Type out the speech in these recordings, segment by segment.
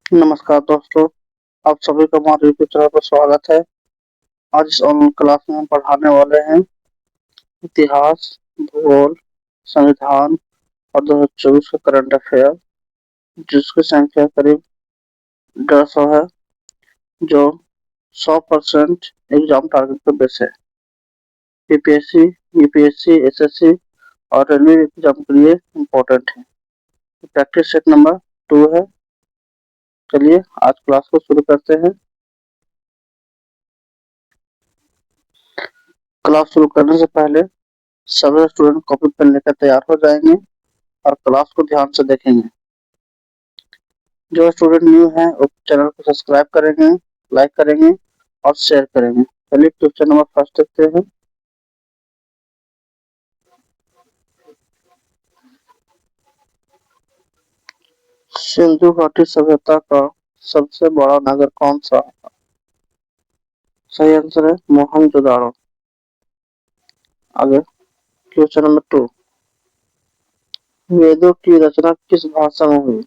नमस्कार दोस्तों, आप सभी का हमारे यूट्यूब चैनल पर स्वागत है। आज इस ऑनलाइन क्लास में हम पढ़ाने वाले हैं इतिहास, भूगोल, संविधान और 2024 का करंट अफेयर, जिसकी संख्या करीब 150 है, जो 100% एग्जाम टारगेट पर बेस है। पीपीएससी, यूपीएससी, एसएससी और रेलवे एग्जाम के लिए इम्पोर्टेंट है। प्रैक्टिस सेट नंबर 2 है। चलिए आज क्लास को शुरू करते हैं। क्लास शुरू करने से पहले सभी स्टूडेंट कॉपी पेन लेकर तैयार हो जाएंगे और क्लास को ध्यान से देखेंगे। जो स्टूडेंट न्यू हैं वो चैनल को सब्सक्राइब करेंगे, लाइक करेंगे और शेयर करेंगे। चलिए क्वेश्चन नंबर फर्स्ट देखते हैं। सिंधु घाटी सभ्यता का सबसे बड़ा नगर कौन सा है? सही आंसर है मोहनजोदाड़ो। आगे क्वेश्चन नंबर 2। वेदों की रचना किस भाषा में हुई?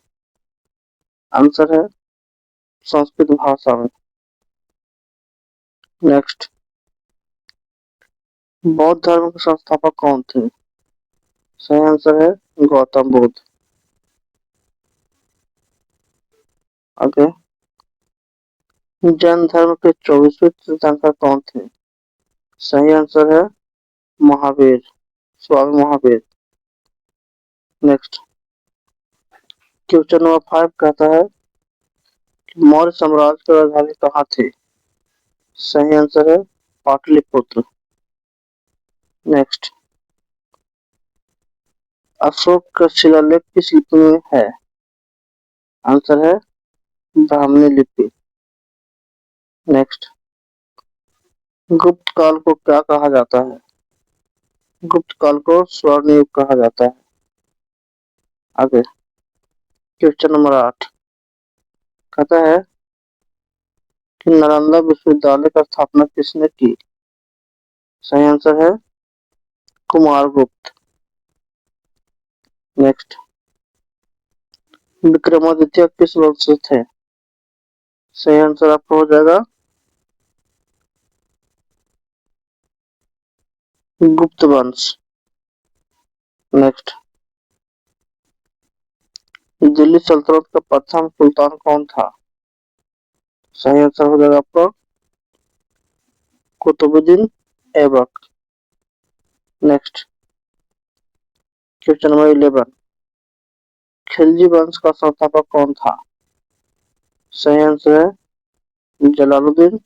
आंसर है संस्कृत भाषा में। नेक्स्ट, बौद्ध धर्म के संस्थापक कौन थे? सही आंसर है गौतम बुद्ध। आगे, जैन धर्म के 24वें तीर्थंकर कौन थे? सही आंसर है महावीर, स्वामी महावीर। नेक्स्ट, क्वेश्चन नंबर 5 कहता है कि मौर्य साम्राज्य की राजधानी कहाँ थी? सही आंसर है पाटलिपुत्र। नेक्स्ट, अशोक का शिलालेख किस लिपि में है? आंसर है ब्राह्मणी लिपि। नेक्स्ट, गुप्त काल को क्या कहा जाता है? गुप्त काल को स्वर्ण युग कहा जाता है। आगे क्वेश्चन नंबर 8 कहता है कि नालंदा विश्वविद्यालय का स्थापना किसने की? सही आंसर है कुमारगुप्त। नेक्स्ट, विक्रमादित्य किस वंश से थे? सही आंसर आपका हो जाएगा गुप्त वंश। नेक्स्ट, दिल्ली सल्तनत का प्रथम सुल्तान कौन था? सही आंसर हो जाएगा आपका Qutubuddin Aibak. Next, question number 11 Khilji वंश का संस्थापक कौन था? सही आंसर है जलालुद्दीन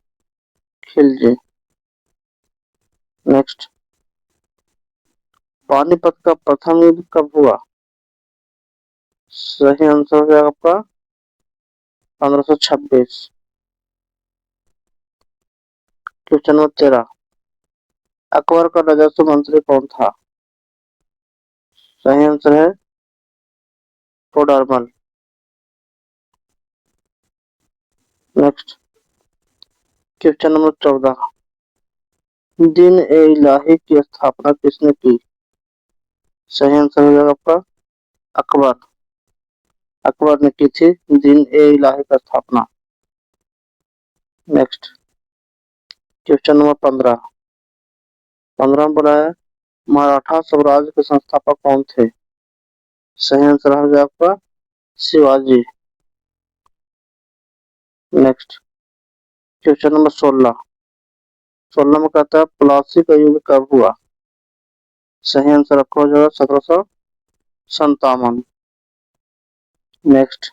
खिलजी। नेक्स्ट, पानीपत का प्रथम युद्ध कब हुआ? सही आंसर हो जाएगा आपका 1526। क्वेश्चन नंबर 13 अकबर का राजस्व मंत्री कौन था? सही आंसर है टोडरमल। नेक्स्ट, क्वेश्चन नंबर 14 दीन ए इलाही की स्थापना किसने की? सही आंसर हो जाएगा आपका अकबर। अकबर ने की थी दीन ए इलाही का स्थापना। नेक्स्ट, क्वेश्चन नंबर 15 में बोला है मराठा साम्राज्य के संस्थापक कौन थे? सही आंसर हो जाएगा आपका शिवाजी। नेक्स्ट, क्वेश्चन नंबर 16 में कहता है प्लासी का युग कब हुआ? सही आंसर आपका हो जाएगा 1757। नेक्स्ट,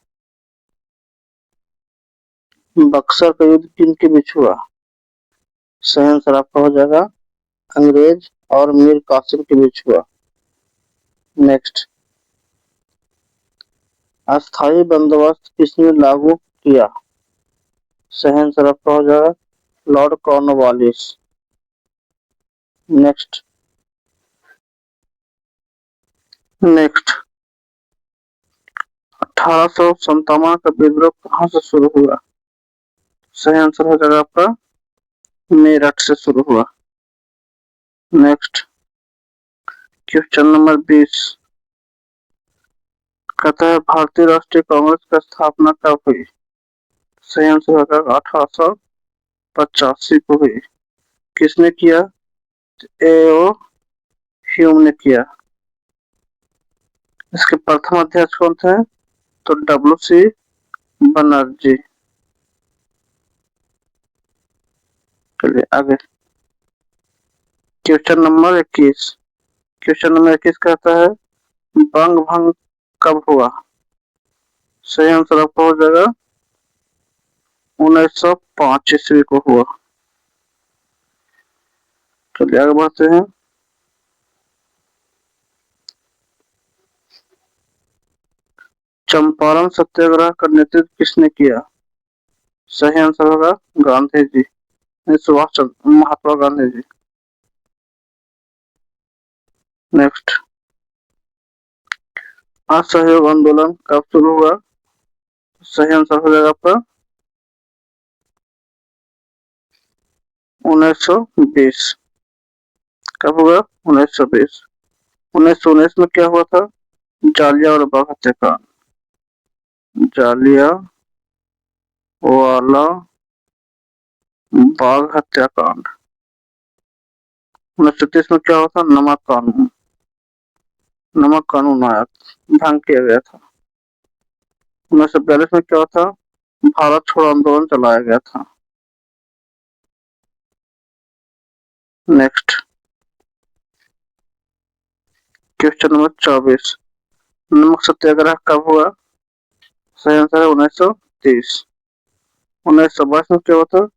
बक्सर का युद्ध किन के बीच हुआ? सही आंसर आपका हो जाएगा अंग्रेज और मीर कासिम के बीच हुआ। नेक्स्ट, अस्थायी बंदोबस्त किसने लागू किया? सही आंसर आपका हो जाएगा लॉर्ड कॉर्नवालिस। नेक्स्ट, 1857 का विद्रोह कहाँ से शुरू हुआ? सही आंसर हो जाएगा आपका मेरठ से शुरू हुआ। नेक्स्ट, क्वेश्चन नंबर 20 कहता है भारतीय राष्ट्रीय कांग्रेस की स्थापना कब हुई? सही आंसर होगा 1885 को हुई। किसने किया? एओ ह्यूम ने किया। इसके प्रथम अध्यक्ष कौन थे? तो डब्ल्यू.सी. बनर्जी। चलिए आगे। Question number 21। क्वेश्चन नंबर 21 कहता है बंग भंग कब हुआ? सही आंसर आपका हो जाएगा 1905 ईस्वी को हुआ। चलिए आगे बढ़ते हैं। चंपारण सत्याग्रह का नेतृत्व किसने किया? सही आंसर होगा गांधी जी, सुभाष चंद्र महात्मा गांधी जी। नेक्स्ट, असहयोग आंदोलन कब शुरू हुआ? सही आंसर हो जाएगा आपका 1920। कब हुआ? 1920। 1919 में क्या हुआ था? जालियांवाला बाग हत्याकांड। जालियांवाला बाग हत्याकांड। 1930 में क्या हुआ था? नमक कानून आया, भंग किया गया था। 1942 में क्या हुआ था? भारत छोड़ो आंदोलन चलाया गया था। Next, question number 24। नमक सत्याग्रह कब हुआ? सही आंसर है 1930। 1922 में क्या हुआ था?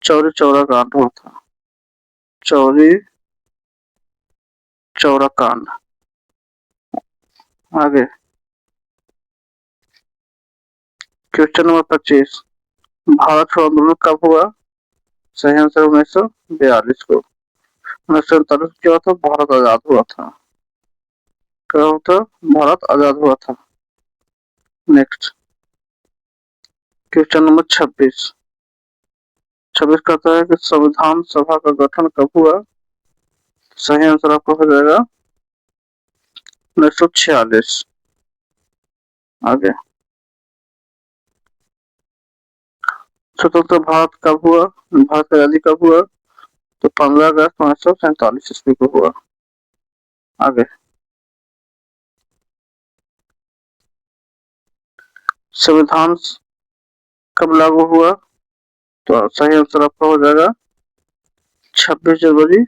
चौरी चौरा कांड हुआ था। चौरी चौरा कांड। आगे, क्वेश्चन नंबर 25। भारत छोड़ो आंदोलन कब हुआ? सही आंसर 1942 को। 1947 क्या हुआ था? भारत आजाद हुआ था। क्या हुआ था? भारत आजाद हुआ था। Next, question number 26। 26 कहता है कि संविधान सभा का गठन कब हुआ? सही आंसर आपका हो जाएगा 1946। आगे, स्वतंत्र भारत कब हुआ? भारत की आजादी कब हुआ? तो 15 अगस्त 1947 ईस्वी को हुआ। आगे, संविधान कब लागू हुआ? तो सही आंसर आपका हो जाएगा 26 जनवरी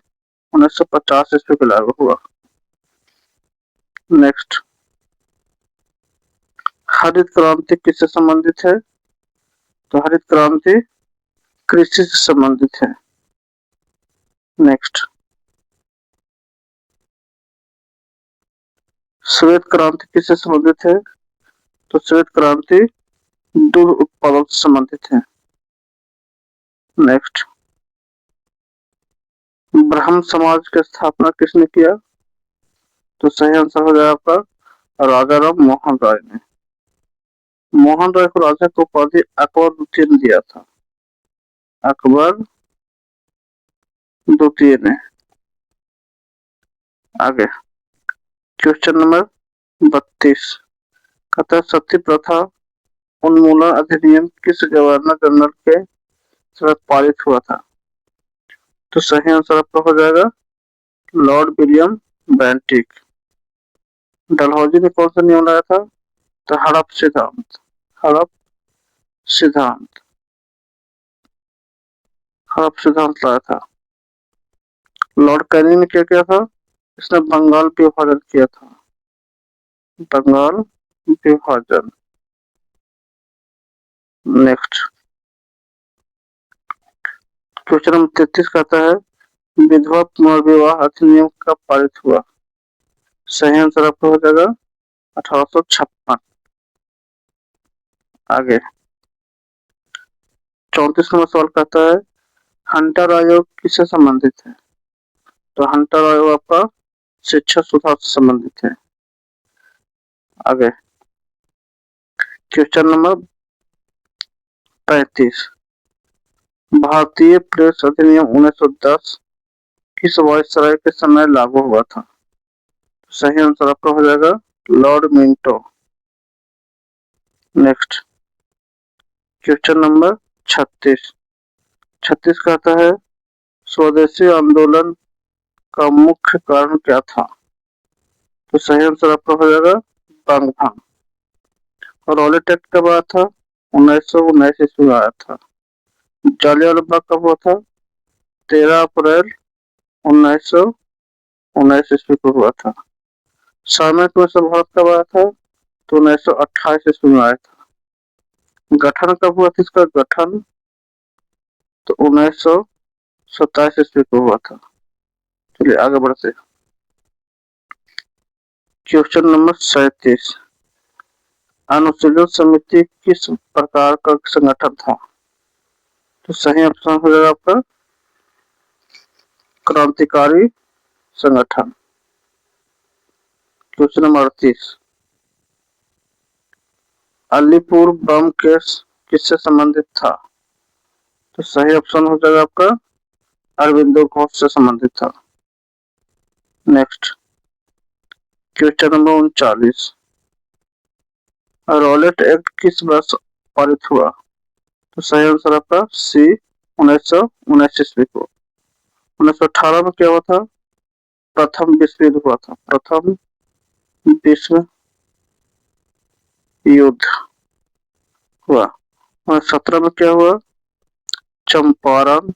1950 ईस्वी को लागू हुआ। नेक्स्ट, हरित क्रांति किससे संबंधित है? तो हरित क्रांति कृषि से संबंधित है। नेक्स्ट, श्वेत क्रांति किससे संबंधित है? तो श्वेत क्रांति दूध उत्पादन से संबंधित है। नेक्स्ट, ब्राह्म समाज की स्थापना किसने किया? तो सही आंसर हो जाएगा आपका राजा राम मोहन राय ने। मोहन राय को राजा को उपाधि अकबर द्वितीय ने दिया था। अकबर द्वितीय ने। आगे, क्वेश्चन नंबर 32 कहता है सती प्रथा उन्मूलन अधिनियम किस गवर्नर जनरल के साथ पारित हुआ था? तो सही आंसर आपका हो जाएगा लॉर्ड विलियम बेंटिक। डलहौजी ने कौन सा नियम लाया था? तो हड़प सिद्धांत। हड़प सिद्धांत। हड़प सिद्धांत लाया था। लॉर्ड कैनिंग ने क्या किया था? इसने बंगाल विभाजन किया था। बंगाल विभाजन। नेक्स्ट, क्वेश्चन नंबर 33 कहता है विधवा पुनर्विवाह अधिनियम कब पारित हुआ? सही आंसर आपका हो जाएगा 1856। आगे, 34 नंबर सवाल कहता है हंटर आयोग किससे संबंधित है? तो हंटर आयोग आपका शिक्षा सुधार से संबंधित है। आगे, क्वेश्चन नंबर 35। भारतीय प्रेस अधिनियम 1910 किस वायसराय के समय लागू हुआ था? सही आंसर आपका हो जाएगा Lord Minto. Next, question number 36। 36 कहता है स्वदेशी आंदोलन का मुख्य कारण क्या था? तो सही आंसर आपका हो जाएगा बांगभंग। और रॉलेट एक्ट कब आया था? 1919 ईस्वी में आया था। जालियांवाला बाग कब हुआ था? 13 अप्रैल 1919 ईस्वी को हुआ था। सामयिक में भारत कब आया था? तो 1928 ईस्वी में आया था। गठन कब हुआ था इसका गठन? तो 1927 ईस्वी को हुआ था। चलिए आगे बढ़ते। Question number 37। अनुशीलन समिति किस प्रकार का संगठन था? तो सही ऑप्शन हो जाएगा आपका क्रांतिकारी संगठन। Question number 38। अलीपुर बम केस किससे संबंधित था? तो सही ऑप्शन हो जाएगा आपका अरविंदो घोष से संबंधित था। Next question number 39। Rowlatt act किस वर्ष पारित हुआ? तो सही आंसर आपका सी 1919 ईस्वी को। 1918 में क्या हुआ था? प्रथम विश्व युद्ध हुआ था। प्रथम विश्व युद्ध हुआ। और 17 में क्या हुआ? चंपारण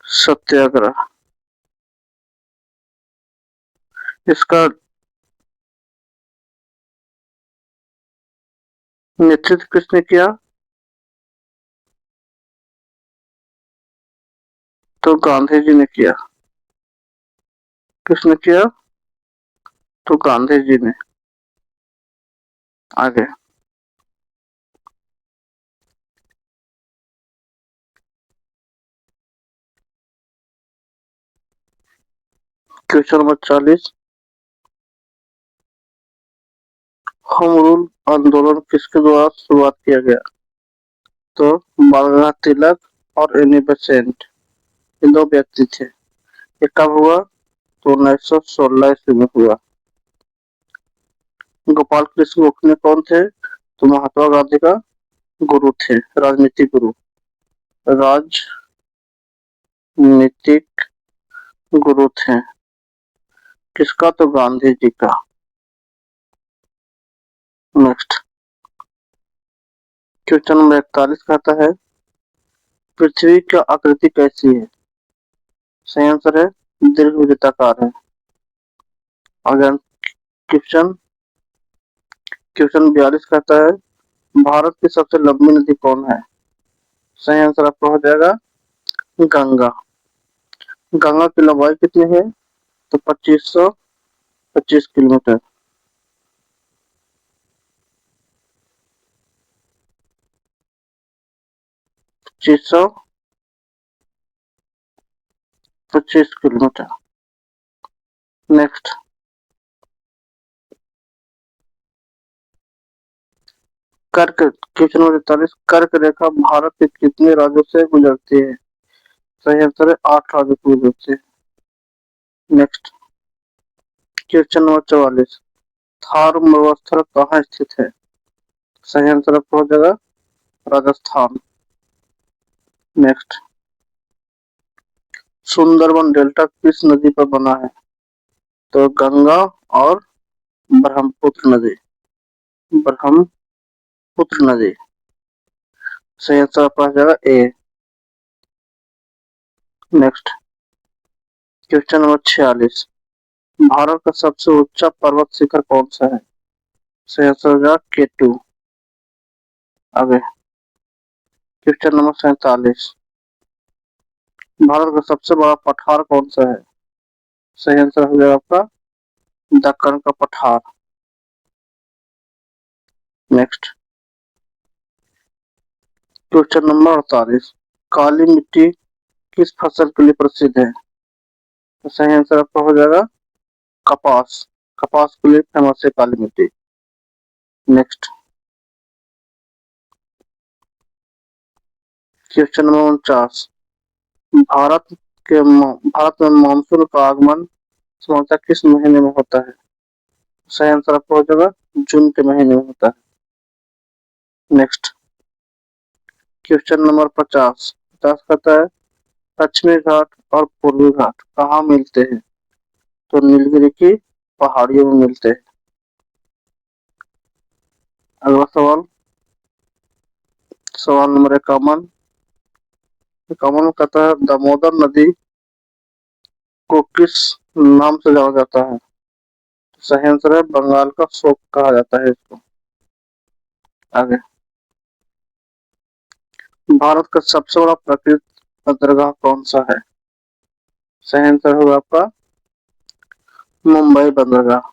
सत्याग्रह। इसका नेतृत्व किसने किया? तो गांधी जी ने किया। किसने किया? तो गांधी जी ने। आगे क्वेश्चन नंबर 40। होम रूल आंदोलन किसके द्वारा शुरुआत किया गया? तो बाल गंगाधर तिलक और एनी बेसेंट, ये दो व्यक्ति थे। ये कब हुआ? तो 1916 ईस्वी में हुआ। गोपाल कृष्ण गोखले कौन थे? तो महात्मा गांधी का गुरु थे, राजनीतिक गुरु। राजनीतिक गुरु थे किसका? तो गांधी जी का। नेक्स्ट क्वेश्चन नंबर 41 कहता है पृथ्वी की आकृति कैसी है? सही आंसर है दीर्घवृत्ताकार है। अगला क्वेश्चन क्वेश्चन 42 कहता है भारत की सबसे लंबी नदी कौन है? सही आंसर आपका हो जाएगा गंगा। गंगा की लंबाई कितनी है? तो 2525 किलोमीटर। 2525 किलोमीटर। नेक्स्ट कर्क क्वेश्चन नंबर 43। कर्क रेखा भारत के कितने राज्यों से गुजरती है? सही आंसर है 8 राज्यों से गुजरती है। Next question number 44। थार मरुस्थल कहाँ स्थित है? सही आंसर आपका हो जाएगा राजस्थान। नेक्स्ट सुंदरबन डेल्टा किस नदी पर बना है? तो गंगा और ब्रह्मपुत्र नदी। ब्रह्मपुत्र नदी। सही आंसर आपका हो जाएगा A. Next question number 46। Bharat का सबसे ऊंचा पर्वत शिखर कौन सा है? सही आंसर हो जाएगा K2। आगे क्वेश्चन नंबर 47। भारत का सबसे बड़ा पठार कौन सा है? सही आंसर हो जाएगा आपका दक्कन का पठार। Next question number 48। काली मिट्टी किस फसल के लिए प्रसिद्ध है? तो सही आंसर आपका हो जाएगा कपास। कपास के लिए फेमस है काली मिट्टी। Next question number 49। भारत में मानसून का आगमन सामान्यतः किस महीने में होता है? सही आंसर आपका हो जाएगा जून के महीने में होता है। Next question number 50। 50 कहता है पश्चिमी घाट और पूर्वी घाट कहाँ मिलते हैं? तो नीलगिरी की पहाड़ियों में मिलते हैं। अगला सवाल, सवाल नंबर 51। 51 में कहता है दामोदर नदी को किस नाम से जाना जाता है? सही आंसर है बंगाल का शोक कहा जाता है इसको। आगे, भारत का सबसे बड़ा प्राकृतिक बंदरगाह कौन सा है? सही आंसर होगा आपका मुंबई बंदरगाह।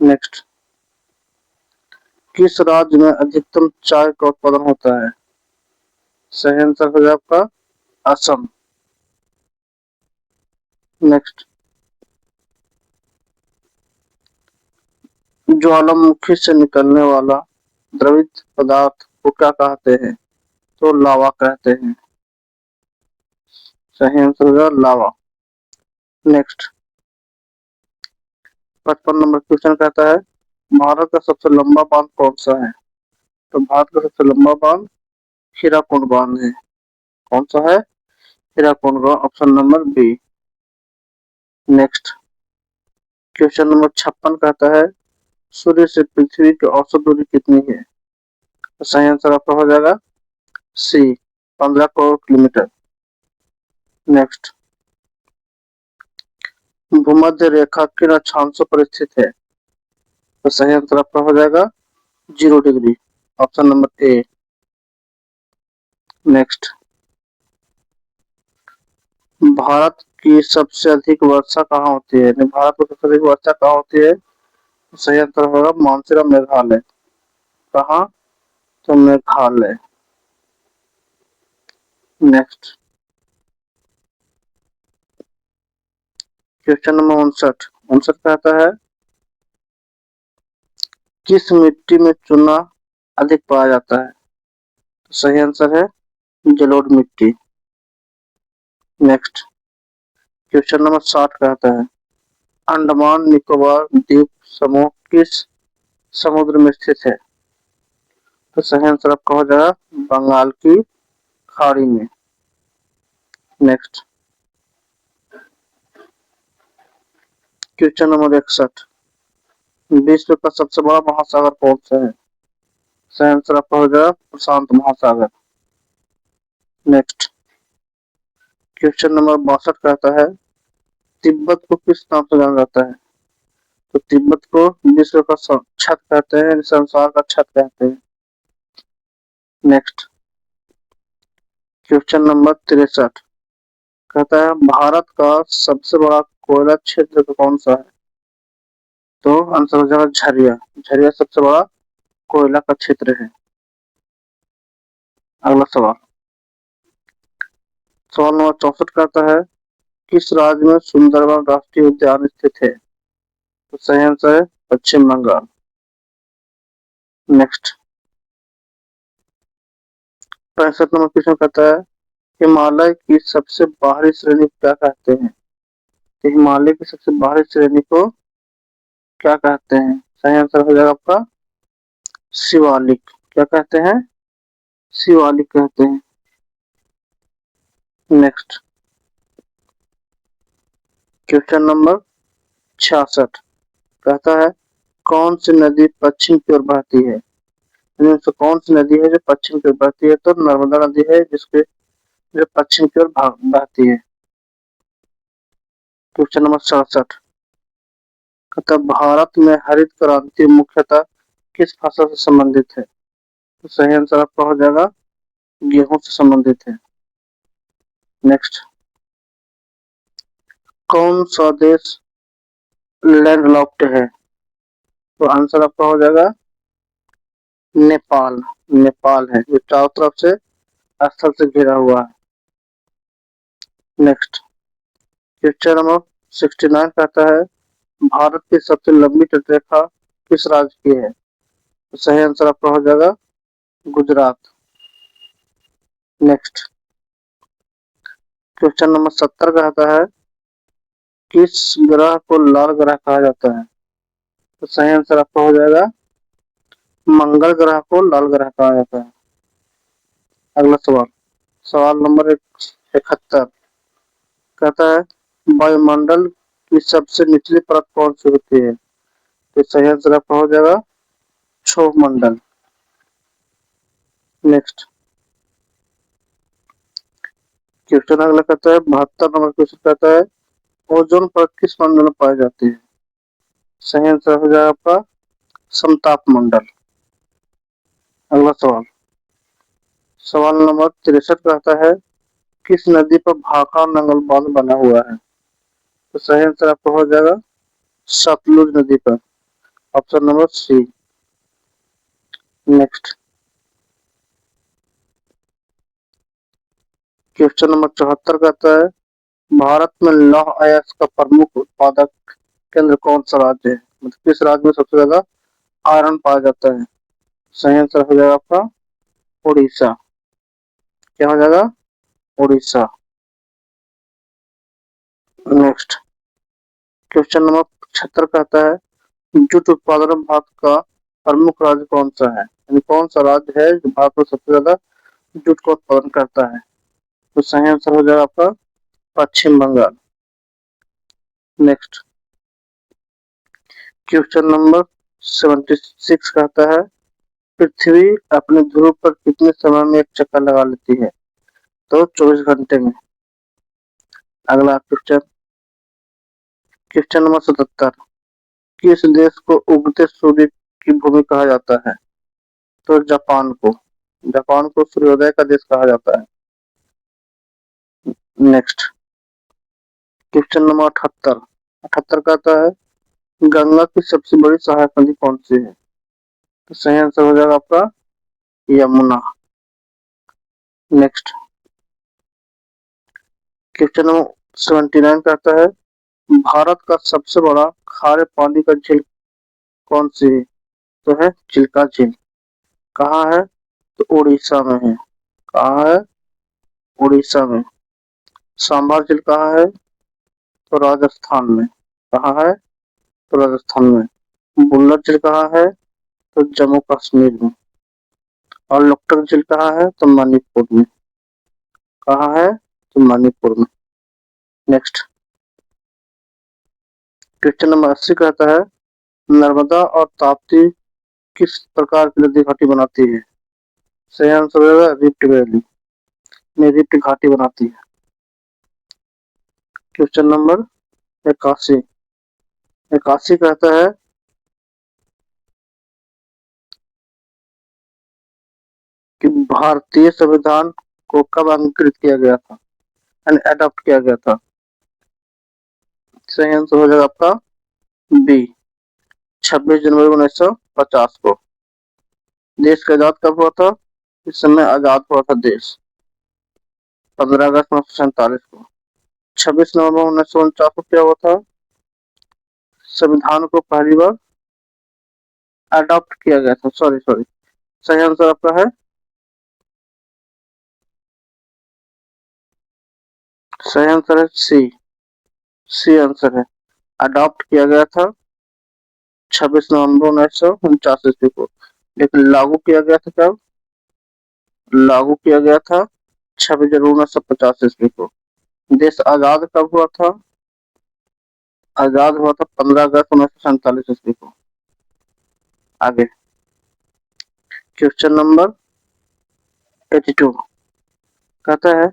नेक्स्ट, किस राज्य में अधिकतम चाय का उत्पादन होता है? सही आंसर होगा आपका असम। नेक्स्ट, ज्वालामुखी से निकलने वाला द्रवित पदार्थ को क्या कहते हैं? तो लावा कहते हैं। सही आंसर होगा लावा। नेक्स्ट, 55 नंबर क्वेश्चन कहता है भारत का सबसे लंबा बांध कौन सा है? तो भारत का सबसे लंबा बांध हीराकुंड बांध है। कौन सा है? हीराकुंड का, option number B. Next, question number 56 कहता है सूर्य से पृथ्वी की औसत दूरी कितनी है? तो सही आंसर आपका हो जाएगा सी, 15 करोड़ किलोमीटर। नेक्स्ट, भूमध्य रेखा किन अक्षांशों पर स्थित है? तो सही आंसर आपका हो जाएगा 0 degree, option number A. Next, Bharat की सबसे अधिक वर्षा कहाँ होती है? भारत में सबसे अधिक वर्षा कहाँ होती है? सही आंसर होगा मानसरोवर मेघालय। कहाँ? तो मेघालय। Next, question number 59। 59 कहता है किस मिट्टी में चूना अधिक पाया जाता है? तो सही आंसर है जलोढ़ मिट्टी। नेक्स्ट, क्वेश्चन नंबर 60 कहता है अंडमान निकोबार द्वीप समूह किस समुद्र में स्थित है? तो सही आंसर आपका हो जाएगा बंगाल की खाड़ी में। Next, question number 61। विश्व का सबसे बड़ा महासागर कौन सा है? सही आंसर आपका हो जाएगा प्रशांत महासागर। नेक्स्ट, क्वेश्चन नंबर 62 कहता है तिब्बत को किस नाम से जाना जाता है? तो तिब्बत को विश्व का छत कहते हैं, संसार का छत कहते हैं। नेक्स्ट, क्वेश्चन नंबर 63 कहता है भारत का सबसे बड़ा कोयला क्षेत्र कौन सा है? तो आंसर हो जाएगा झरिया। झरिया सबसे बड़ा कोयला का क्षेत्र है। अगला सवाल, सवाल नंबर 64 कहता है किस राज्य में सुंदरबन राष्ट्रीय उद्यान स्थित है? तो सही आंसर है पश्चिम बंगाल। नेक्स्ट, 65 नंबर क्वेश्चन कहता है हिमालय की सबसे बाहरी श्रेणी को क्या कहते हैं? तो हिमालय की सबसे बाहरी श्रेणी को क्या कहते हैं? सही आंसर हो जाएगा आपका शिवालिक। क्या कहते हैं? शिवालिक कहते हैं। नेक्स्ट, क्वेश्चन नंबर 66 कहता है कौन सी नदी पश्चिम की ओर बहती है? इनमें से कौन सी नदी है जो पश्चिम की ओर बहती है? तो नर्मदा नदी है जिसके जो पश्चिम की ओर बहती है। क्वेश्चन नंबर 67 कहता है भारत में हरित क्रांति मुख्यतः किस फसल से संबंधित है? तो सही आंसर आपका हो जाएगा गेहूं से संबंधित है। नेक्स्ट, कौन सा देश लैंडलॉक्ड है? तो आंसर आपका हो जाएगा नेपाल। नेपाल है जो चारों तरफ से स्थल से घिरा हुआ है। नेक्स्ट, क्वेश्चन नंबर 69 कहता है भारत की सबसे लंबी तटरेखा किस राज्य की है? तो सही आंसर आपका हो जाएगा गुजरात। नेक्स्ट, क्वेश्चन नंबर 70 कहता है किस ग्रह को लाल ग्रह कहा जाता है? तो सही आंसर आपका हो जाएगा मंगल ग्रह को लाल ग्रह कहा जाता है। अगला सवाल, सवाल नंबर 71 कहता है वायुमंडल की सबसे निचली परत कौन सी होती है? तो सही आंसर आपका हो जाएगा क्षोभ मंडल। नेक्स्ट क्वेश्चन अगला कहता है 72 नंबर क्वेश्चन कहता है ओजोन परत किस मंडल में पाई जाती है? सही आंसर हो जाएगा आपका समताप मंडल। अगला सवाल, सवाल नंबर 63 कहता है किस नदी पर भाखड़ा नंगल बांध बना हुआ है? तो सही आंसर आपका हो जाएगा सतलुज नदी पर, option number C. Next question number 74 कहता है भारत में लौह अयस्क का प्रमुख उत्पादक केंद्र कौन सा राज्य है? मतलब किस राज्य में सबसे ज्यादा आयरन पाया जाता है? सही आंसर हो जाएगा आपका उड़ीसा। क्या हो जाएगा? उड़ीसा। नेक्स्ट क्वेश्चन नंबर 76 कहता है जूट उत्पादन में भारत का प्रमुख राज्य कौन सा है? यानी कौन सा राज्य है जो भारत में सबसे ज्यादा जूट का उत्पादन करता है? तो सही आंसर हो जाएगा आपका पश्चिम बंगाल। नेक्स्ट क्वेश्चन नंबर 76 कहता है पृथ्वी अपने ध्रुव पर कितने समय में एक चक्कर लगा लेती है? तो 24 घंटे में। अगला क्वेश्चन, क्वेश्चन नंबर 77 किस देश को उगते सूर्य की भूमि कहा जाता है? तो जापान को। जापान को सूर्योदय का देश कहा जाता है। नेक्स्ट क्वेश्चन नंबर 78 78 कहता है गंगा की सबसे बड़ी सहायक नदी कौन सी है? तो सही आंसर हो जाएगा आपका यमुना। नेक्स्ट क्वेश्चन नंबर 79 कहता है भारत का सबसे बड़ा खारे पानी का झील कौन सी है? तो है चिल्का झील। कहाँ है? तो उड़ीसा में है। कहाँ है? उड़ीसा में। सांभर झील कहाँ है? तो राजस्थान में। कहाँ है? तो राजस्थान में। बुल्लर झील कहाँ है? तो जम्मू कश्मीर में। और लोकटक झील कहाँ है? तो मणिपुर में। कहाँ है? तो मणिपुर में। नेक्स्ट क्वेश्चन नंबर 80 कहता है नर्मदा और ताप्ती किस प्रकार की नदी घाटी बनाती है? सही आंसर होगा रिफ्ट वैली में रिफ्ट घाटी बनाती है। क्वेश्चन नंबर 81 81 कहता है कि भारतीय संविधान को कब अंगीकृत किया गया था एंड अडॉप्ट किया गया था? सही आंसर हो जाएगा आपका बी 26 जनवरी 1950 को। देश का आजाद कब हुआ था? इस समय आजाद हुआ था देश 15 अगस्त 1947 को। 26 नवंबर 1949 को क्या हुआ था? संविधान को पहली बार अडॉप्ट किया गया था। सॉरी सॉरी, सही आंसर आपका है, सही आंसर है सी। सी आंसर है, अडॉप्ट किया गया था 26 नवंबर 1949 को, लेकिन लागू किया गया था कब? लागू किया गया था 26 जनवरी 1950 को। देश आजाद कब हुआ था? आजाद हुआ था 15 अगस्त 1947 को। आगे क्वेश्चन नंबर 82 कहता है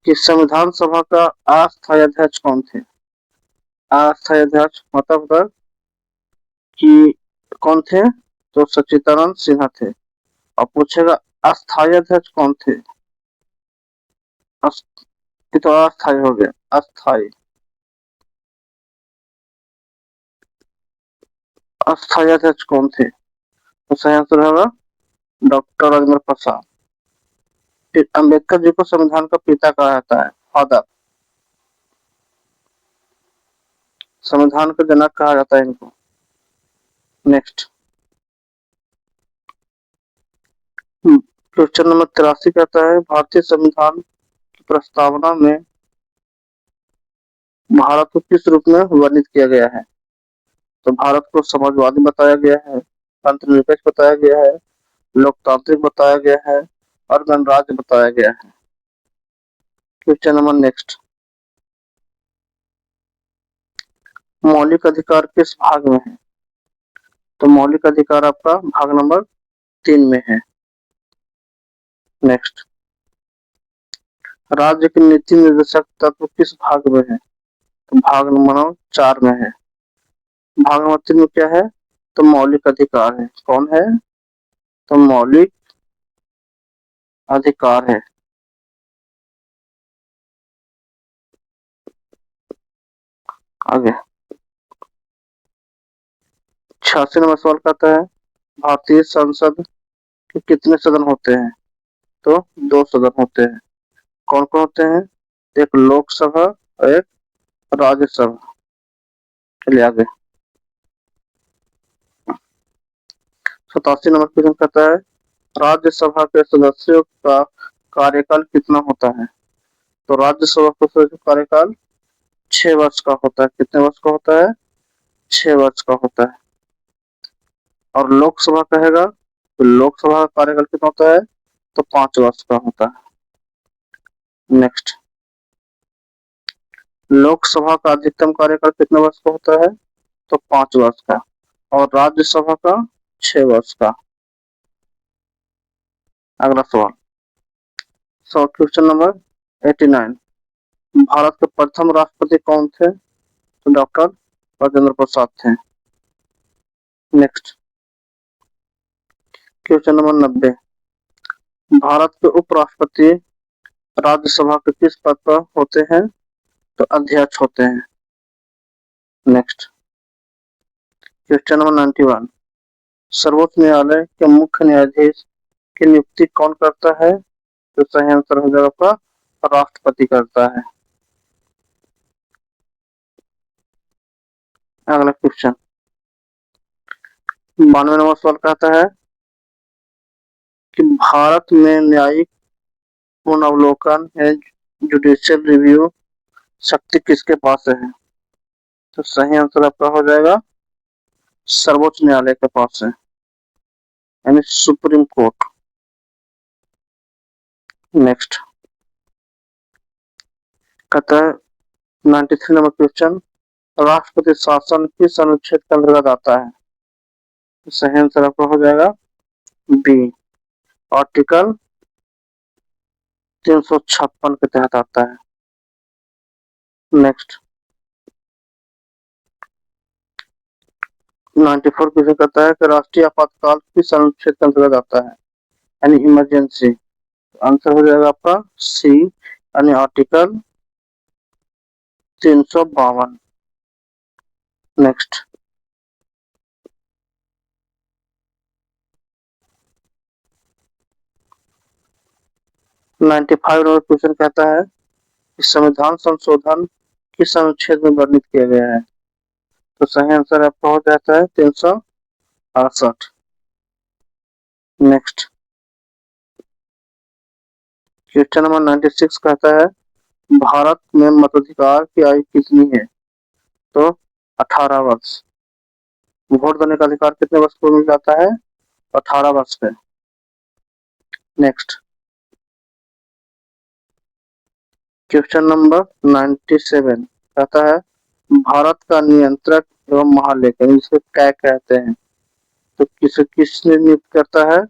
कि संविधान सभा का अस्थायी अध्यक्ष कौन थे? अस्थायी अध्यक्ष मतलब कि कौन थे? तो सच्चिदानंद सिन्हा थे। और पूछेगा अस्थायी अध्यक्ष कौन थे? ये तो अस्थायी हो गया, अस्थायी। अस्थायी अध्यक्ष कौन थे? तो सही आंसर होगा डॉक्टर राजेंद्र प्रसाद। फिर अम्बेडकर जी को संविधान का पिता कहा जाता है, फादर। संविधान का जनक कहा जाता है इनको। नेक्स्ट क्वेश्चन नंबर 83 कहता है भारतीय संविधान की प्रस्तावना में भारत को किस रूप में वर्णित किया गया है? तो भारत को समाजवादी बताया गया है, धर्मनिरपेक्ष बताया गया है, लोकतांत्रिक बताया गया है और गणराज्य बताया गया है। क्वेश्चन नंबर नेक्स्ट, मौलिक अधिकार किस भाग में है? तो मौलिक अधिकार आपका भाग नंबर 3 में है। नेक्स्ट, राज्य के नीति निर्देशक तत्व किस भाग में है? तो भाग नंबर 4 में है। भाग नंबर 3 में क्या है? तो मौलिक अधिकार है। कौन है? तो मौलिक अधिकार है। आगे 86 नंबर सवाल कहता है, भारतीय संसद के कितने सदन होते हैं? तो 2 सदन होते हैं। कौन कौन होते हैं? एक लोकसभा और एक राज्यसभा। चलिए आगे 87 नंबर क्वेश्चन कहता है, राज्यसभा के सदस्यों का कार्यकाल कितना होता है? तो राज्यसभा के सदस्यों का कार्यकाल 6 वर्ष का होता है। कितने वर्ष का होता है? 6 वर्ष का होता है। और लोकसभा कहेगा तो लोकसभा का कार्यकाल कितना होता है? तो 5 वर्ष का होता है। नेक्स्ट, लोकसभा का अधिकतम कार्यकाल कितने वर्ष का होता है? तो 5 वर्ष का। और राज्यसभा का 6 वर्ष का। अगला सवाल, क्वेश्चन नंबर 89, भारत के प्रथम राष्ट्रपति कौन थे? तो डॉक्टर राजेंद्र प्रसाद थे। नेक्स्ट, क्वेश्चन नंबर 90, भारत के उपराष्ट्रपति राज्यसभा के किस पद पर होते हैं? तो अध्यक्ष होते हैं। नेक्स्ट, क्वेश्चन नंबर 91, सर्वोच्च न्यायालय के मुख्य न्यायाधीश की नियुक्ति कौन करता है? तो सही आंसर हो जाएगा आपका राष्ट्रपति करता है। अगला क्वेश्चन 92 नंबर सवाल कहता है कि भारत में न्यायिक पुनर्वलोकन है जुडिशियल रिव्यू शक्ति किसके पास है? तो सही आंसर आपका हो जाएगा सर्वोच्च न्यायालय के पास है, यानी सुप्रीम कोर्ट। नेक्स्ट कहता है 93 नंबर क्वेश्चन, राष्ट्रपति शासन किस अनुच्छेद के अंतर्गत आता है? तो सही आंसर आपका हो जाएगा बी, आर्टिकल 356 के तहत आता है। नेक्स्ट 94 क्वेश्चन कहता है कि राष्ट्रीय आपातकाल किस अनुच्छेद के अंतर्गत आता है? यानी इमरजेंसी। आंसर हो जाएगा आपका सी, यानी आर्टिकल 352। नेक्स्ट 95 नंबर क्वेश्चन कहता है कि संविधान संशोधन किस अनुच्छेद में वर्णित किया गया है? तो सही आंसर आपका हो जाता है 368। नेक्स्ट क्वेश्चन नंबर 96 कहता है, भारत में मताधिकार की आयु कितनी है? तो 18 वर्ष। वोट देने का अधिकार कितने वर्ष को मिल जाता है? 18 वर्ष पे। नेक्स्ट क्वेश्चन नंबर 97 कहता है, भारत का नियंत्रक एवं महालेखा जिसे क्या कहते हैं? तो किसने नियुक्त करता है?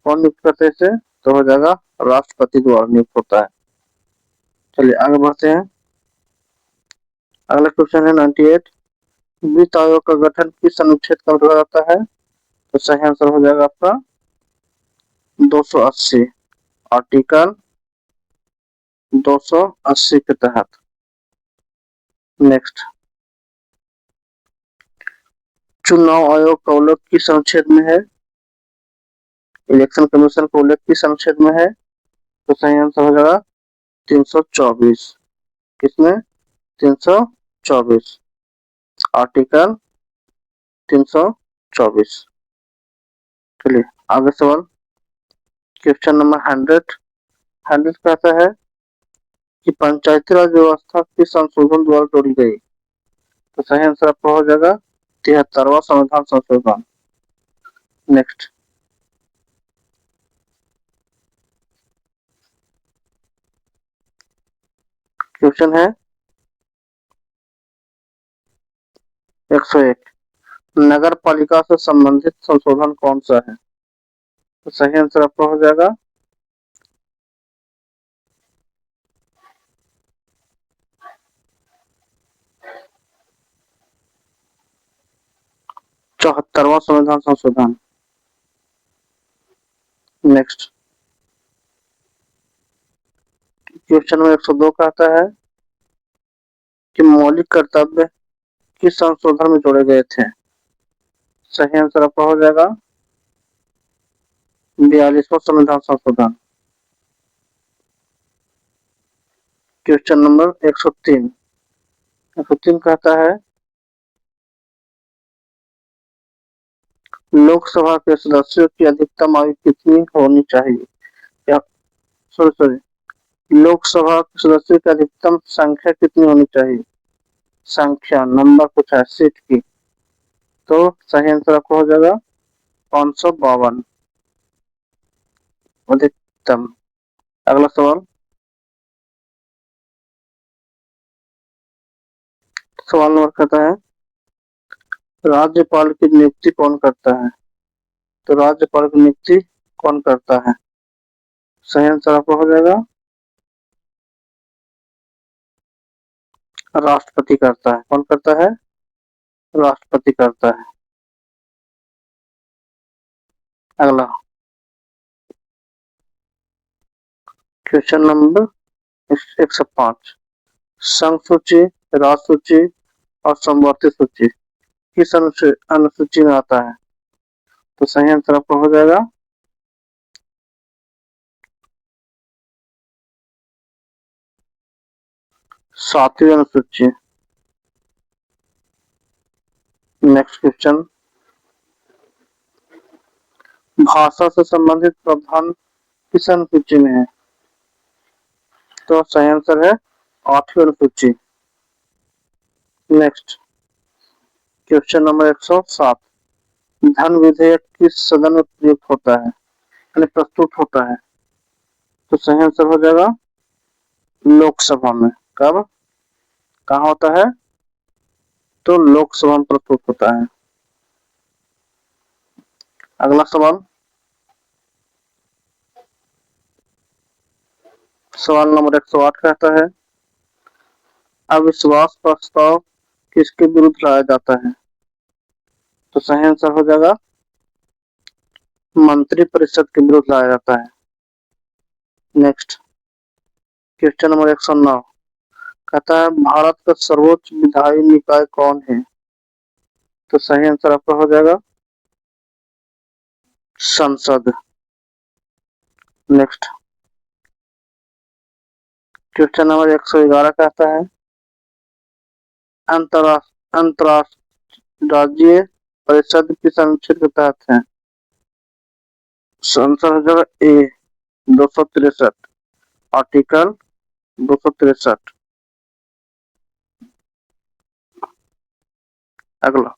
कौन नियुक्त करते हैं इसे? तो हो जाएगा राष्ट्रपति द्वारा नियुक्त होता है। चलिए आगे बढ़ते हैं। अगला क्वेश्चन है 98, वित्त आयोग का गठन किस अनुच्छेद का अंतर्गत आता है? तो सही आंसर हो जाएगा आपका 280, आर्टिकल 280 के तहत। नेक्स्ट चुनाव आयोग का उल्लेख किस अनुच्छेद में है? इलेक्शन कमीशन का उल्लेख किस अनुच्छेद में है? तो सही आंसर हो जाएगा 324। किसमें? 324, आर्टिकल 324। चलिए आगे सवाल क्वेश्चन नंबर 100 कहता है कि पंचायती राज व्यवस्था किस संशोधन द्वारा जोड़ी गई? तो सही आंसर आपका हो जाएगा 73वां संविधान संशोधन। नेक्स्ट क्वेश्चन है 101। नगर पालिका से संबंधित संशोधन कौन सा है? तो सही आंसर आपका हो जाएगा 74वां संविधान संशोधन। नेक्स्ट क्वेश्चन में 102 कहता है कि मौलिक कर्तव्य किस संशोधन में जोड़े गए थे? सही आंसर आपका हो जाएगा 42वां संविधान संशोधन। Question number 103। 103 कहता है लोकसभा के सदस्यों की अधिकतम आयु कितनी होनी चाहिए? या सॉरी सॉरी लोकसभा के सदस्यों की अधिकतम संख्या कितनी होनी चाहिए? संख्या नंबर कुछ है सीट की। तो सही आंसर आपको हो जाएगा 552 अधिकतम। अगला सवाल। सवाल नंबर कहता है राज्यपाल की नियुक्ति कौन करता है? तो राज्यपाल की नियुक्ति कौन करता है? सही आंसर आपको हो जाएगा राष्ट्रपति करता है। कौन करता है? राष्ट्रपति करता है। अगला क्वेश्चन नंबर 105। संघ सूची, राज्य सूची और समवर्ती सूची किस अनुसूची में आता है? तो सही आंसर आपका हो जाएगा 7वीं अनुसूची। नेक्स्ट क्वेश्चन भाषा से संबंधित प्रावधान किस अनुसूची में है? तो सही आंसर है 8वीं अनुसूची। Next question number 107। धन विधेयक किस सदन में प्रयुक्त होता है यानी प्रस्तुत होता है? तो सही आंसर हो जाएगा लोकसभा में। कब कहाँ होता है? तो लोकसभा में प्रस्तुत होता है। अगला सवाल। सवाल नंबर 108 कहता है अविश्वास प्रस्ताव किसके विरुद्ध लाया जाता है? तो सही आंसर हो जाएगा मंत्रिपरिषद के विरुद्ध लाया जाता है। नेक्स्ट क्वेश्चन नंबर 109 कहता है भारत का सर्वोच्च विधायी निकाय कौन है? तो सही आंसर आपका हो जाएगा संसद। नेक्स्ट क्वेश्चन नंबर 111 कहता है अंतरराज्यीय परिषद किस अनुच्छेद के तहत है? आंसर हो जाएगा ए 263 आर्टिकल 263। अगला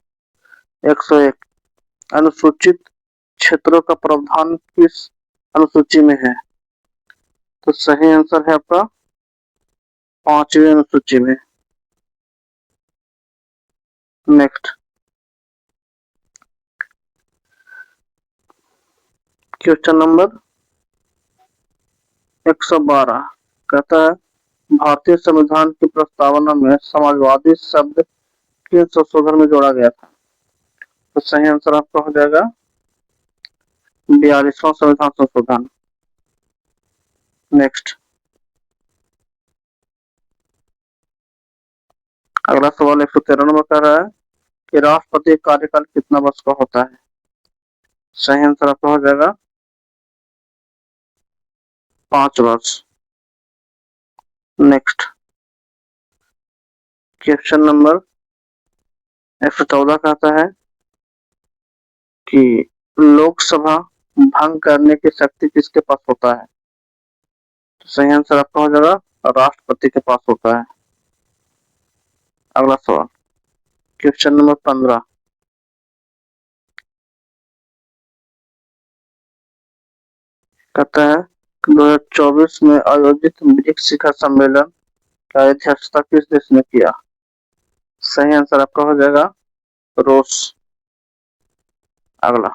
101 अनुसूचित क्षेत्रों का प्रावधान किस अनुसूची में है? तो सही आंसर है आपका 5वीं अनुसूची में। नेक्स्ट क्वेश्चन नंबर 112 कहता है भारतीय संविधान की प्रस्तावना में समाजवादी शब्द किस संशोधन में जोड़ा गया था? तो सही आंसर आपका हो जाएगा 42वां संविधान संशोधन। नेक्स्ट अगला सवाल 113 नंबर कह रहा है कि राष्ट्रपति कार्यकाल कितना वर्ष का होता है? सही आंसर आपका हो जाएगा 5 वर्ष। नेक्स्ट क्वेश्चन नंबर 114 कहता है कि लोकसभा भंग करने की शक्ति किसके पास होता है? तो सही आंसर आपका हो जाएगा राष्ट्रपति के पास होता है। अगला सवाल क्वेश्चन नंबर 15 कहता है 2024 में आयोजित ब्रिक्स शिखर सम्मेलन का अध्यक्षता किस देश ने किया? सही आंसर आपका हो जाएगा रूस। अगला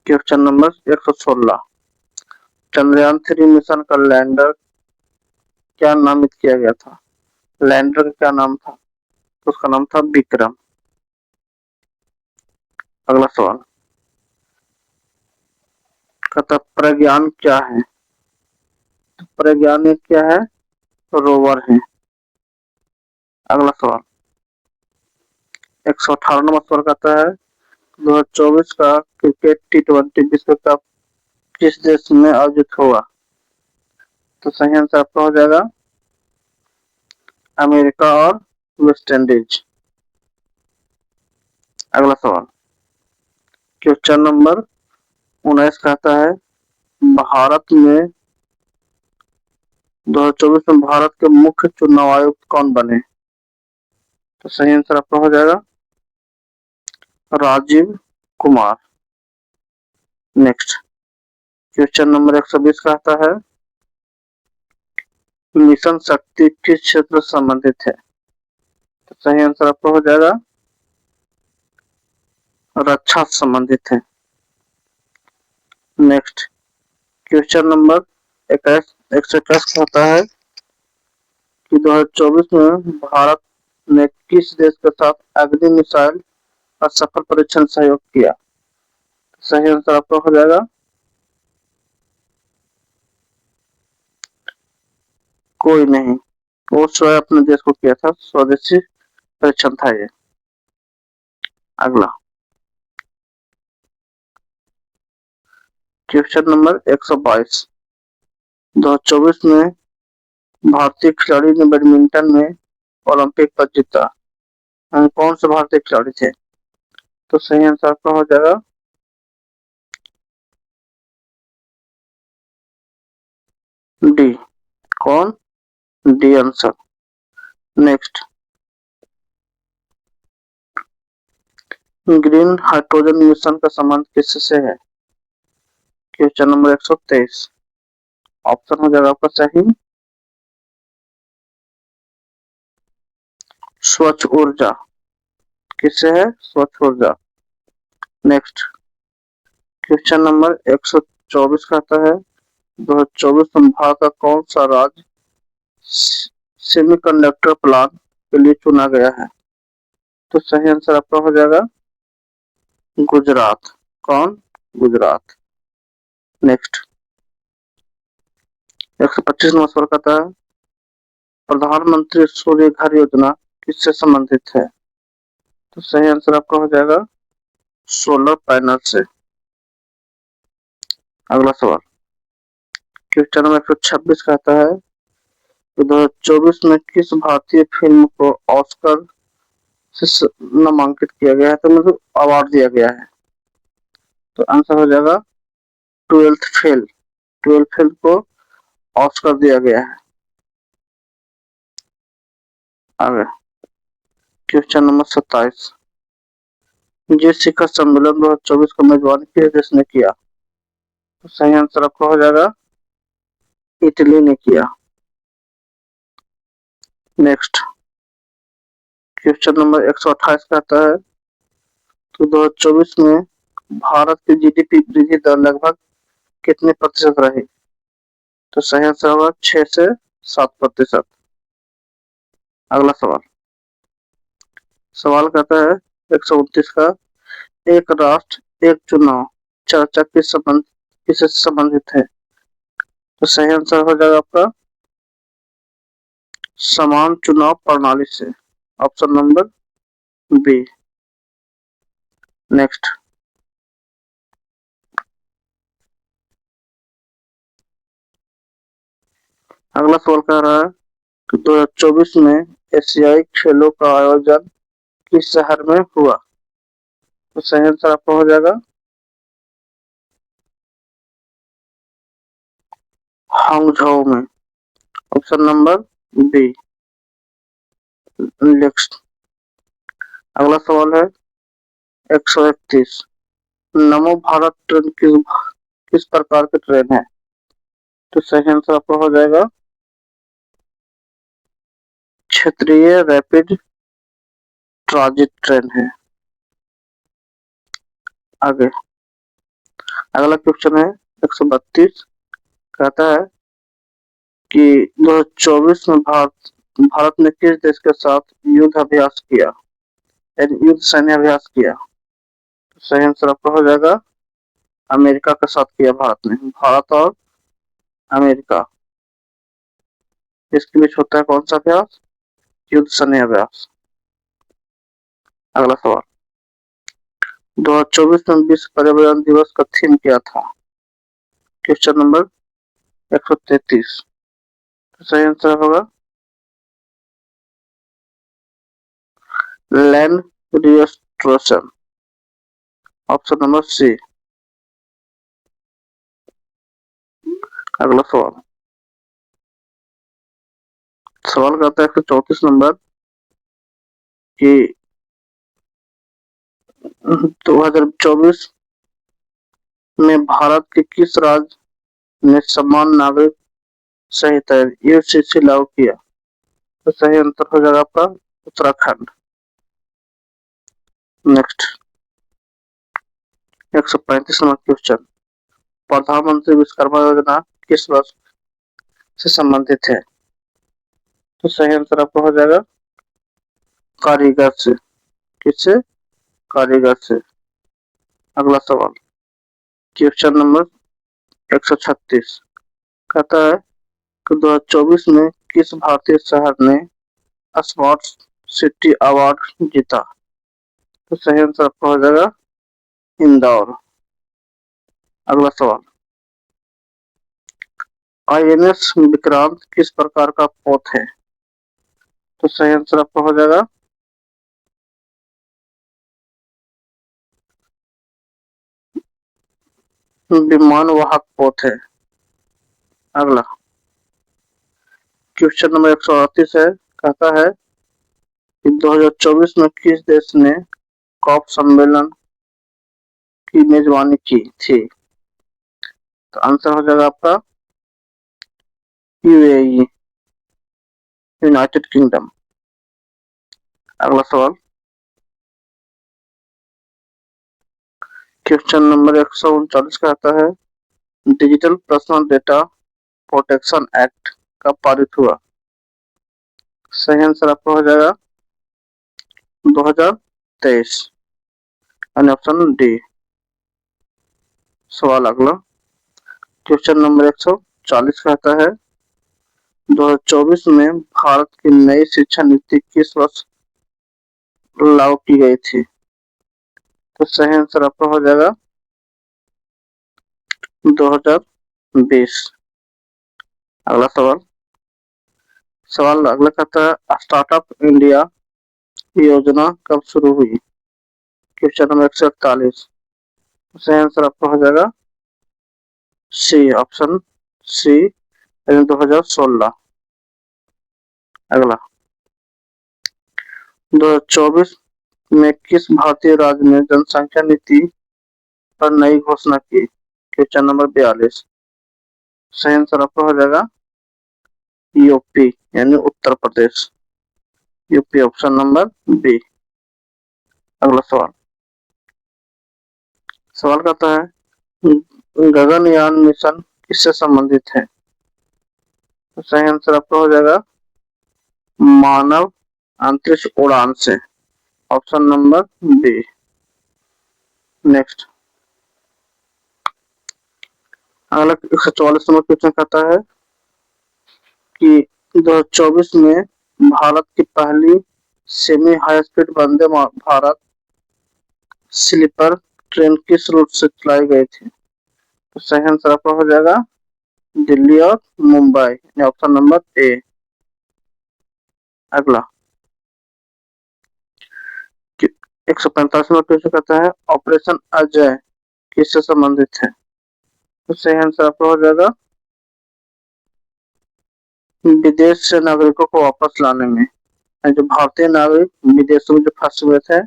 क्वेश्चन नंबर 116, चंद्रयान 3 मिशन का लैंडर क्या नामित किया गया था? लैंडर का क्या नाम था? तो उसका नाम था विक्रम। अगला सवाल कहता प्रज्ञान क्या है? प्रज्ञान एक क्या है? रोवर है। अगला सवाल 118 नंबर सवाल कहता है 2024 का क्रिकेट T20 विश्व कप किस देश में आयोजित हुआ? तो सही आंसर आपका हो जाएगा अमेरिका और वेस्ट इंडीज। अगला सवाल क्वेश्चन नंबर 19 कहता है भारत में 2024 में भारत के मुख्य चुनाव आयुक्त कौन बने? तो सही आंसर आपका हो जाएगा Rajiv Kumar. Next question number 120 कहता है मिशन शक्ति किस क्षेत्र से संबंधित है? तो सही आंसर आपका हो जाएगा रक्षा से संबंधित है। नेक्स्ट क्वेश्चन नंबर 121 कहता है कि 2024 में भारत ने किस देश के साथ अग्नि मिसाइल का सफल परीक्षण सहयोग किया? सही आंसर आपका हो जाएगा कोई नहीं, वो स्वयं अपने देश को किया था, स्वदेशी परीक्षण था ये। अगला क्वेश्चन नंबर 122, 2024 में भारतीय खिलाड़ी ने बैडमिंटन में ओलंपिक पदक जीता, कौन से भारतीय खिलाड़ी थे? तो सही आंसर आपका हो जाएगा डी। कौन? D answer. Next green hydrogen mission का संबंध किससे है? क्वेश्चन नंबर 123, ऑप्शन हो जाएगा आपका सही स्वच्छ ऊर्जा। किससे है? स्वच्छ ऊर्जा। नेक्स्ट क्वेश्चन नंबर 124 कहता है 2024 में भारत का कौन सा राज्य सेमीकंडक्टर प्लांट के लिए चुना गया है? तो सही आंसर आपका हो जाएगा गुजरात। कौन? गुजरात। नेक्स्ट 125 नंबर सवाल कहता है प्रधानमंत्री सूर्य घर योजना किससे संबंधित है? तो सही आंसर आपका हो जाएगा सोलर पैनल से। अगला सवाल क्वेश्चन नंबर 126 कहता है 2024 में किस भारतीय फिल्म को ऑस्कर से नामांकित किया गया है, तो मतलब अवार्ड दिया गया है? तो आंसर हो जाएगा ट्वेल्थ फेल। ट्वेल्थ फेल को ऑस्कर दिया गया है। आगे क्वेश्चन नंबर 27, जी शिखर सम्मेलन 2024 का मेजबानी किस देश ने किया? तो सही आंसर आपका हो जाएगा इटली ने किया। नेक्स्ट क्वेश्चन नंबर 128 कहता है तो 2024 में भारत की जीडीपी वृद्धि दर लगभग कितने प्रतिशत रही? तो सही आंसर होगा 6 से 7%। अगला सवाल कहता है 129 का एक राष्ट्र एक चुनाव चर्चा किससे संबंधित है? तो सही आंसर हो जाएगा आपका समान चुनाव प्रणाली से, ऑप्शन नंबर बी। नेक्स्ट अगला सवाल कह रहा है कि 2024 में एशियाई खेलों का आयोजन किस शहर में हुआ? तो सही आंसर आपका हो जाएगा हांगझाओ में, ऑप्शन नंबर बी। नेक्स्ट अगला सवाल है 131, नमो भारत ट्रेन किस प्रकार की ट्रेन है? तो सही आंसर आपका हो जाएगा क्षेत्रीय रैपिड ट्रांजिट ट्रेन है। आगे अगला क्वेश्चन है 132, कहता है कि 2024 में भारत ने किस देश के साथ युद्ध अभ्यास किया, यानी युद्ध सैन्य अभ्यास किया। तो सही आंसर आपका हो जाएगा अमेरिका के साथ किया भारत ने। भारत और अमेरिका इसके बीच होता है कौन सा अभ्यास, युद्ध सैन्य अभ्यास। अगला सवाल 2024 में विश्व पर्यावरण दिवस का थीम क्या था। Question number 133। तो सही आंसर होगा land restoration, option number C. अगला सवाल करता है 134 नंबर कि 2024 में भारत के किस राज्य ने समान नागरिक संहिता यूसीसी लागू किया। तो सही आंसर हो जाएगा आपका उत्तराखंड। नेक्स्ट 135 नंबर क्वेश्चन, प्रधानमंत्री विश्वकर्मा योजना किस वर्ष से संबंधित है। तो सही आंसर आपका हो जाएगा कारीगर से। किससे, कारीगर से। अगला सवाल क्वेश्चन नंबर 136, कहता है कि 2024 में किस भारतीय शहर ने स्मार्ट सिटी अवार्ड जीता। तो सही आंसर आपका हो जाएगा इंदौर। अगला सवाल आईएनएस विक्रांत किस प्रकार का पोत है। तो सही आंसर आपका हो जाएगा विमान वाहक पोत है। अगला क्वेश्चन नंबर 138 है, कहता है कि 2024 में किस देश ने कॉप सम्मेलन की मेजबानी की थी। तो आंसर हो जाएगा आपका यूएई, यूनाइटेड किंगडम। अगला सवाल क्वेश्चन नंबर 139 कहता है digital personal data protection act कब पारित हुआ। सही आंसर आपका हो जाएगा 2023, यानी ऑप्शन डी। सवाल अगला क्वेश्चन नंबर 140 कहता है 2024 में भारत की नई शिक्षा नीति किस वर्ष लागू की गई थी। तो सही आंसर आपका हो जाएगा 2020। अगला सवाल अगला कहता है स्टार्टअप इंडिया योजना कब शुरू हुई। क्वेश्चन नंबर 141, सही आंसर आपका हो जाएगा सी, ऑप्शन सी, 2016। अगला 2024 में किस भारतीय राज्य ने जनसंख्या नीति पर नई घोषणा की। क्वेश्चन नंबर 42, सही आंसर आपका हो जाएगा यूपी, यानी Uttar Pradesh. UP, option number B. अगला सवाल कहता है गगनयान मिशन किससे संबंधित है। तो सही आंसर आपका हो जाएगा मानव अंतरिक्ष उड़ान से, ऑप्शन नंबर बी। नेक्स्ट अगला 144 नंबर क्वेश्चन कहता है कि 2024 में भारत की पहली semi high speed Vande Bharat sleeper train किस रूट से चलाई गई थी। तो सही आंसर आपका हो जाएगा दिल्ली और मुंबई, ऑप्शन नंबर ए। अगला 145 नंबर क्वेश्चन कहता है ऑपरेशन अजय किससे संबंधित है। तो सही आंसर आपका हो जाएगा विदेश से नागरिकों को वापस लाने में, जो भारतीय नागरिक विदेशों में जो फंसे हुए थे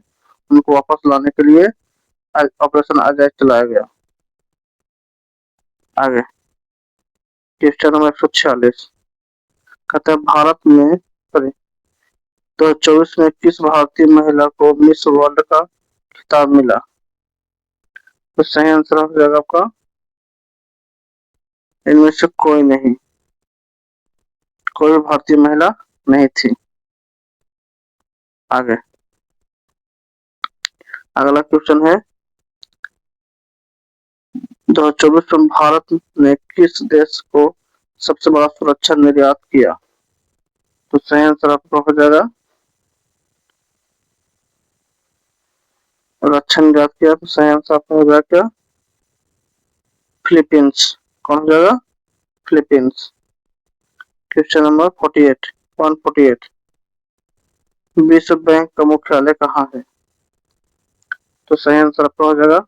उनको वापस लाने के लिए ऑपरेशन अजय चलाया गया। आगे क्वेश्चन नंबर 146 कहता है भारत में 2024 में किस भारतीय महिला को मिस वर्ल्ड का खिताब मिला? तो सही आंसर हो जाएगा आपका इनमें से कोई नहीं, कोई भी भारतीय महिला नहीं थी। आगे अगला क्वेश्चन है 2024 में भारत ने किस देश को सबसे बड़ा सुरक्षा निर्यात किया? तो सही आंसर आपका हो जाएगा रक्षा निर्यात किया। तो सही आंसर आपका हो जाएगा फिलीपींस। कौन हो जाएगा? फिलीपींस। क्वेश्चन नंबर 48 148 विश्व बैंक का मुख्यालय कहाँ है? तो सही आंसर आपका हो जाएगा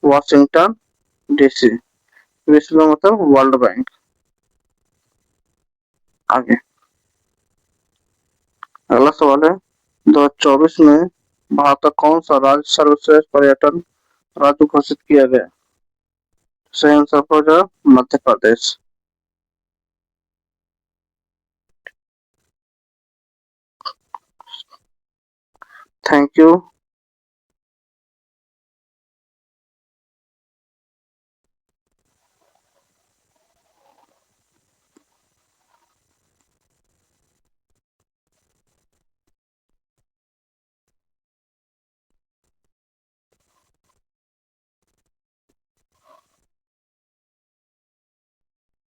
वाशिंगटन डीसी। विश्व बैंक मतलब वर्ल्ड बैंक। आगे अगला सवाल है 2024 में भारत का कौन सा राज्य सर्वश्रेष्ठ पर्यटन राज्य घोषित किया गया? सही आंसर हो जाएगा मध्य प्रदेश। Thank you.